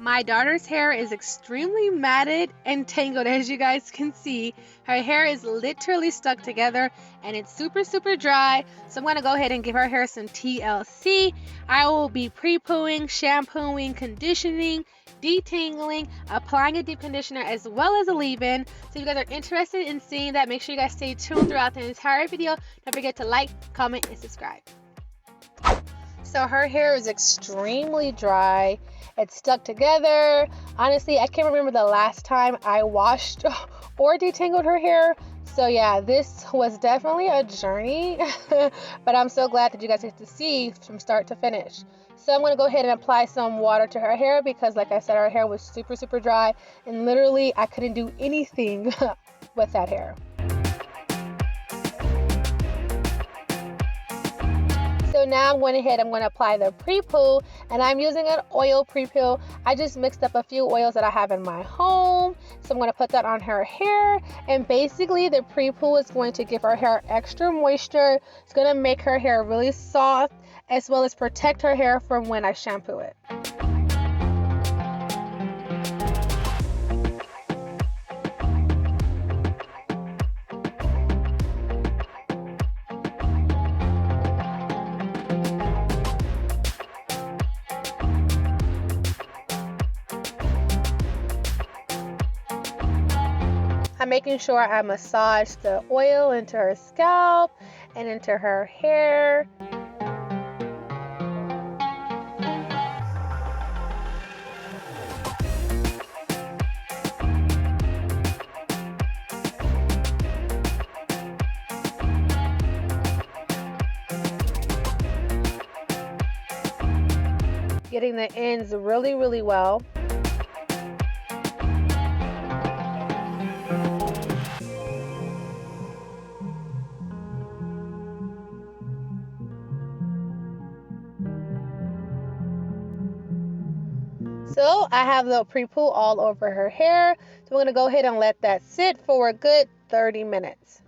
My daughter's hair is extremely matted and tangled, as you guys can see. Her hair is literally stuck together and it's super dry. So I'm going to go ahead and give her hair some TLC. I will be pre-pooing, shampooing, conditioning, detangling, applying a deep conditioner as well as a leave-in. So if you guys are interested in seeing that, make sure you guys stay tuned throughout the entire video. Don't forget to like, comment, and subscribe. So her hair is extremely dry. It's stuck together. Honestly, I can't remember the last time I washed or detangled her hair. So yeah, this was definitely a journey, but I'm so glad that you guys get to see from start to finish. So I'm going to go ahead and apply some water to her hair because, like I said, her hair was super dry and literally I couldn't do anything with that hair. So now I'm going to apply the pre-poo, and I'm using an oil pre-poo. I just mixed up a few oils that I have in my home. So I'm going to put that on her hair, and basically the pre-poo is going to give her hair extra moisture. It's going to make her hair really soft as well as protect her hair from when I shampoo it. I'm making sure I massage the oil into her scalp and into her hair. Getting the ends really well. So I have the pre-poo all over her hair. So we're going to go ahead and let that sit for a good 30 minutes.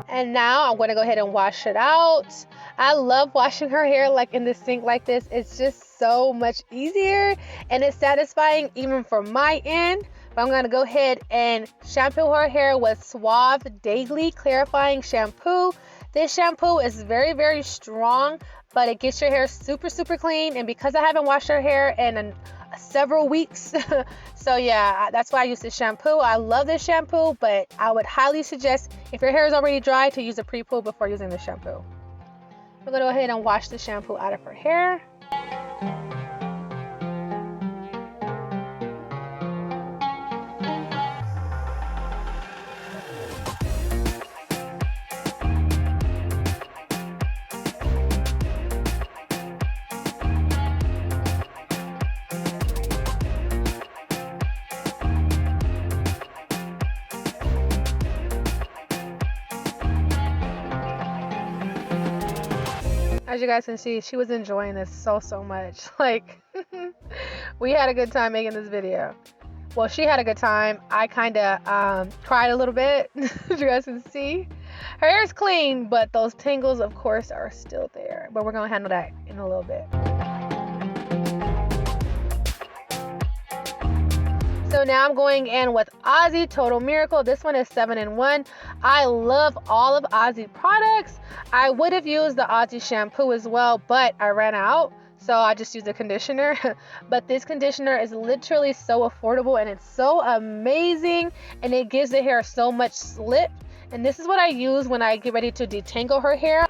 And now I'm going to go ahead and wash it out. I love washing her hair like in the sink like this. It's just so much easier and it's satisfying even for my end. But I'm going to go ahead and shampoo her hair with Suave Daily Clarifying Shampoo. This shampoo is very strong, but it gets your hair super clean. And because I haven't washed her hair in several weeks, so yeah, that's why I use this shampoo. I love this shampoo, but I would highly suggest if your hair is already dry to use a pre-poo before using the shampoo. I'm going to go ahead and wash the shampoo out of her hair. As you guys can see, she was enjoying this so much. Like, we had a good time making this video. Well, she had a good time. I kind of cried a little bit, as you guys can see. Her hair is clean, but those tangles, of course, are still there. But we're going to handle that in a little bit. So now I'm going in with Aussie Total Miracle. This one is 7-in-1. I love all of Aussie products. I would have used the Aussie shampoo as well, but I ran out. So I just used a conditioner. But this conditioner is literally so affordable and it's so amazing. And it gives the hair so much slip. And this is what I use when I get ready to detangle her hair.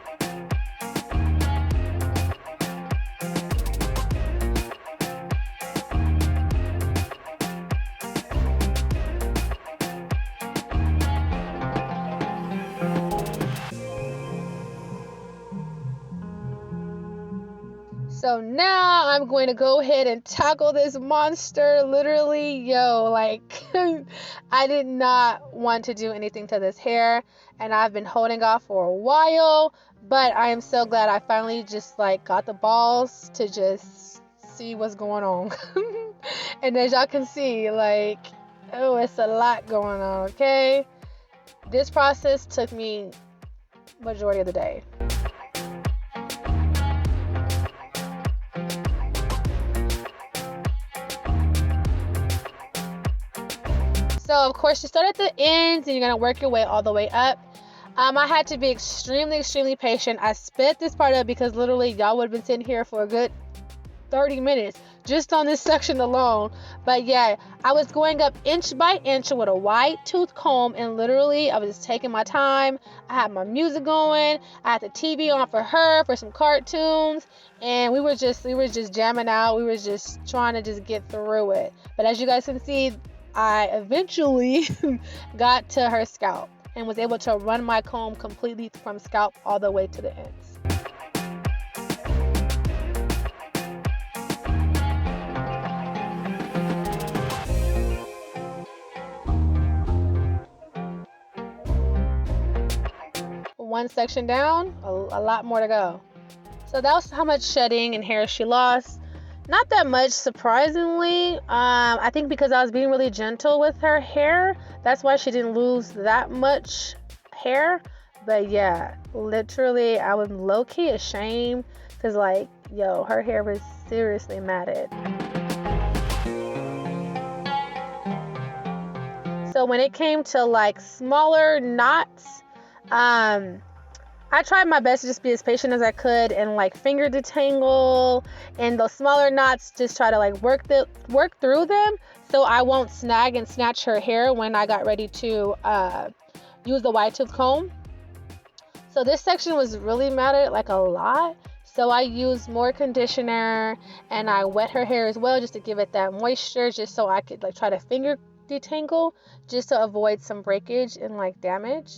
So now I'm going to go ahead and tackle this monster. Literally, yo, like I did not want to do anything to this hair and I've been holding off for a while, but I am so glad I finally just like got the balls to just see what's going on. And as y'all can see, like, oh, it's a lot going on, okay? This process took me majority of the day. So of course you start at the ends and you're gonna work your way all the way up. I had to be extremely patient. I sped this part up because literally y'all would have been sitting here for a good 30 minutes just on this section alone. But yeah, I was going up inch by inch with a wide tooth comb, and literally I was just taking my time. I had my music going, I had the TV on for her for some cartoons, and we were just jamming out. We were just trying to just get through it. But as you guys can see, I eventually got to her scalp and was able to run my comb completely from scalp all the way to the ends. One section down, a lot more to go. So that was how much shedding and hair she lost. Not that much, surprisingly. I think because I was being really gentle with her hair, that's why she didn't lose that much hair. But yeah, literally, I was low-key ashamed because, like, yo, her hair was seriously matted. So when it came to like smaller knots, I tried my best to just be as patient as I could and like finger detangle, and those smaller knots just try to like work through them so I won't snag and snatch her hair when I got ready to use the wide tooth comb. So this section was really matted like a lot, so I used more conditioner and I wet her hair as well just to give it that moisture, just so I could like try to finger detangle just to avoid some breakage and like damage.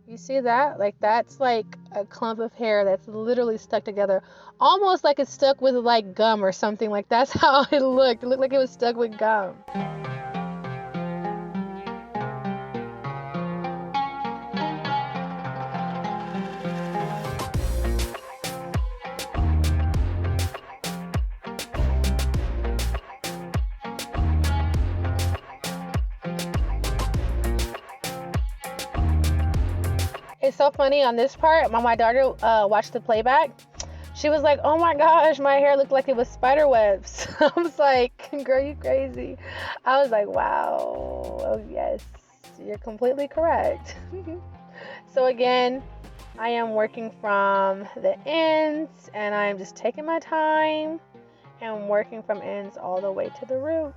You see that? Like, that's like a clump of hair that's literally stuck together, almost like it's stuck with like gum or something. Like, that's how it looked. It looked like it was stuck with gum. It's so funny on this part, when my daughter watched the playback, she was like, oh my gosh, my hair looked like it was spider webs. I was like, girl, you crazy. I was like, wow, oh yes, you're completely correct. So again, I am working from the ends, and I'm just taking my time and working from ends all the way to the root.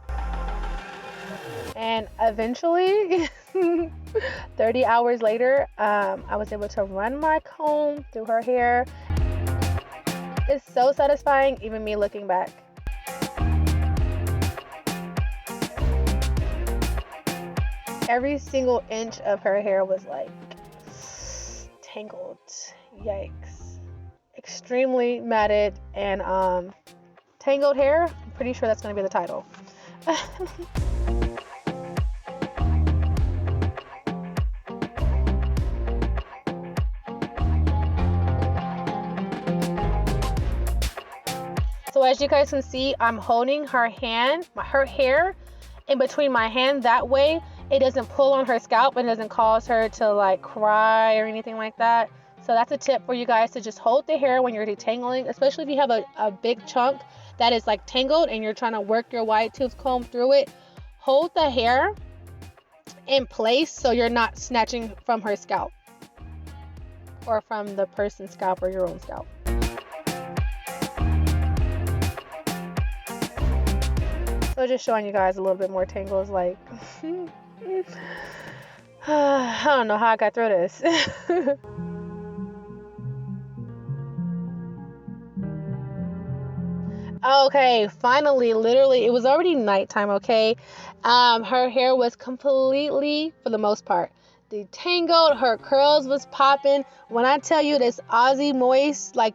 And eventually, 30 hours later, I was able to run my comb through her hair. It's so satisfying, even me looking back. Every single inch of her hair was like tangled. Yikes. Extremely matted and tangled hair. I'm pretty sure that's going to be the title. So as you guys can see, I'm holding her hair in between my hand. That way it doesn't pull on her scalp and doesn't cause her to like cry or anything like that. So that's a tip for you guys, to just hold the hair when you're detangling, especially if you have a big chunk that is like tangled and you're trying to work your wide tooth comb through it. Hold the hair in place so you're not snatching from her scalp or from the person's scalp or your own scalp. So just showing you guys a little bit more tangles, like I don't know how I got through this. Okay, finally, literally, it was already nighttime, okay? Her hair was completely, for the most part, detangled. Her curls was popping. When I tell you this Aussie Moist, like,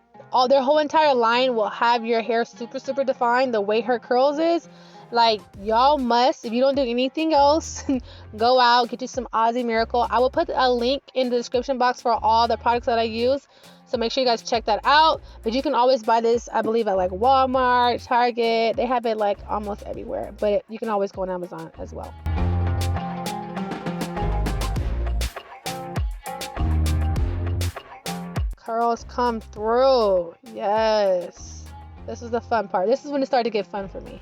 their whole entire line will have your hair super defined the way her curls is. Like, y'all must, if you don't do anything else, go out, get you some Aussie Miracle. I will put a link in the description box for all the products that I use, so make sure you guys check that out. But you can always buy this, I believe, at like Walmart, Target. They have it like almost everywhere, but you can always go on Amazon as well. Curls come through. Yes. This is the fun part. This is when it started to get fun for me.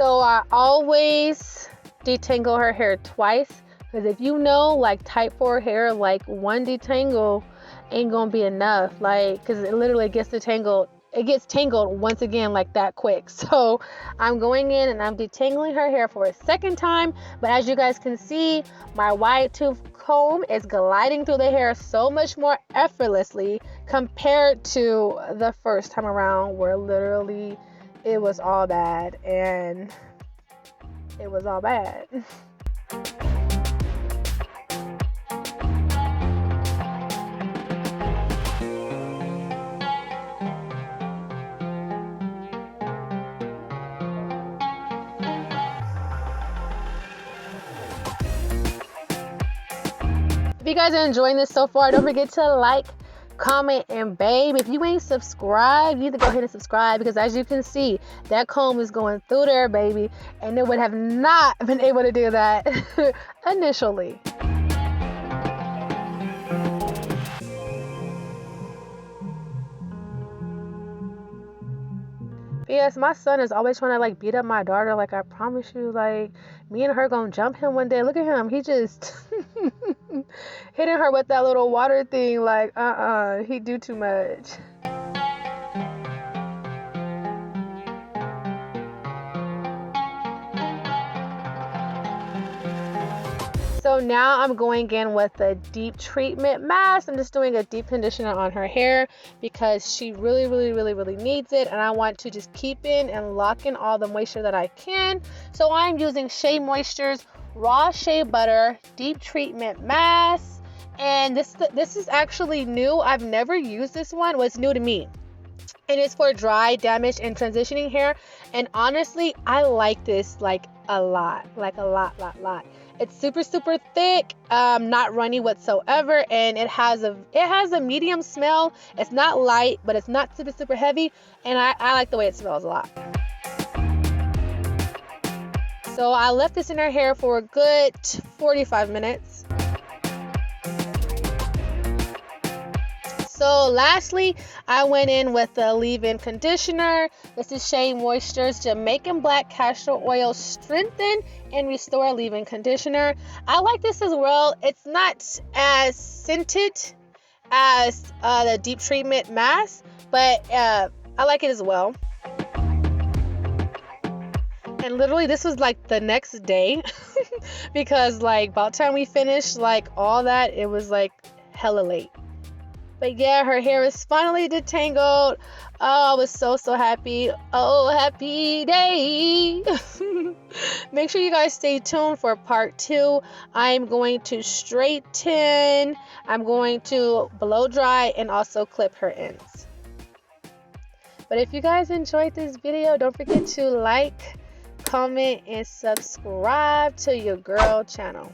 So I always detangle her hair twice, because if you know, like type 4 hair, like one detangle ain't gonna be enough, like, because it literally gets detangled. It gets tangled once again like that quick. So I'm going in and I'm detangling her hair for a second time. But as you guys can see, my wide tooth comb is gliding through the hair so much more effortlessly compared to the first time around, where literally it was all bad, and it was all bad. If you guys are enjoying this so far, don't forget to like, comment, and babe, if you ain't subscribed, you need to go ahead and subscribe, because as you can see, that comb is going through there, baby, and it would have not been able to do that initially. Yes, my son is always trying to like beat up my daughter. Like, I promise you, like, me and her gonna jump him one day. Look at him, he just hitting her with that little water thing. Like, he do too much. So now I'm going in with a deep treatment mask. I'm just doing a deep conditioner on her hair because she really needs it, and I want to just keep in and lock in all the moisture that I can. So I'm using Shea Moisture's Raw Shea Butter Deep Treatment Mask, and this is actually new. I've never used this one. Well, it's new to me. And it's for dry, damaged, and transitioning hair. And honestly, I like this like a lot. It's super thick, not runny whatsoever, and it has a medium smell. It's not light, but it's not super heavy, and I like the way it smells a lot. So I left this in her hair for a good 45 minutes. So lastly, I went in with the leave-in conditioner. This is Shea Moisture's Jamaican Black Castor Oil Strengthen and Restore Leave-in Conditioner. I like this as well. It's not as scented as the deep treatment mask, but I like it as well. And literally this was like the next day because like about time we finished like all that, it was like hella late. But yeah, her hair is finally detangled. Oh, I was so happy. Oh, happy day. Make sure you guys stay tuned for part 2. I'm going to straighten, I'm going to blow dry, and also clip her ends. But if you guys enjoyed this video, don't forget to like, comment, and subscribe to your girl channel.